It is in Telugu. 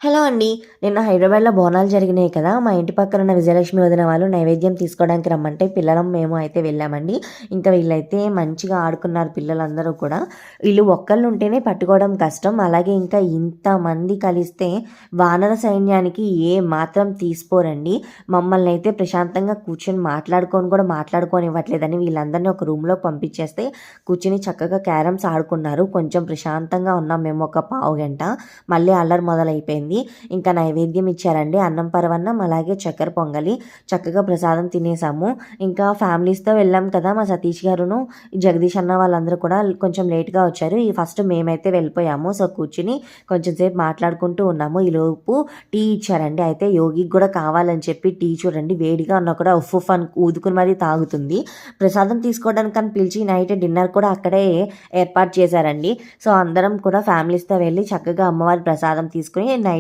హలో అండి. నిన్న హైదరాబాద్‌లో బోనాలు జరిగినాయి కదా! మా ఇంటి పక్కన ఉన్న విజయలక్ష్మి వదిన వాళ్ళు నైవేద్యం తీసుకోవడానికి రమ్మంటే పిల్లలం మేము అయితే వెళ్ళామండి. ఇంకా వీళ్ళైతే మంచిగా ఆడుకున్నారు పిల్లలందరూ కూడా. వీళ్ళు ఒక్కళ్ళు ఉంటేనే పట్టుకోవడం కష్టం. అలాగే ఇంకా ఇంతమంది కలిస్తే వానర సైన్యానికి ఏ మాత్రం తీసిపోరండి. మమ్మల్ని అయితే ప్రశాంతంగా కూర్చొని మాట్లాడుకొని కూడా మాట్లాడుకోనివ్వట్లేదని వీళ్ళందరినీ ఒక రూమ్‌లోకి పంపించేస్తే కూర్చొని చక్కగా క్యారమ్స్ ఆడుకున్నారు. కొంచెం ప్రశాంతంగా ఉన్నాం మేము ఒక పావుగంట. మళ్ళీ అల్లరి మొదలైపోయింది. ఇంకా నైవేద్యం ఇచ్చారండి. అన్నం పరవన్నం, అలాగే చక్కెర పొంగలి. చక్కగా ప్రసాదం తినేసాము. ఇంకా ఫ్యామిలీస్‌తో వెళ్ళాం కదా! మా సతీష్ గారును, జగదీష్ అన్న వాళ్ళందరూ కూడా కొంచెం లేట్‌గా వచ్చారు. ఫస్ట్ మేమైతే వెళ్ళిపోయాము. సో, కూర్చొని కొంచెం సేపు మాట్లాడుకుంటూ ఉన్నాము. ఈలోపు టీ ఇచ్చారండి. అయితే యోగికి కూడా కావాలని చెప్పి టీ చూడండి వేడిగా ఉన్నా కూడా ఉఫ్ ఉఫ్ అని ఊదుకుని మరీ తాగుతుంది. ప్రసాదం తీసుకోవడానికని పిలిచి నైట్ డిన్నర్ కూడా అక్కడే ఏర్పాటు చేశారండి. సో, అందరం కూడా ఫ్యామిలీస్‌తో వెళ్ళి చక్కగా అమ్మవారి ప్రసాదం తీసుకొని నైట్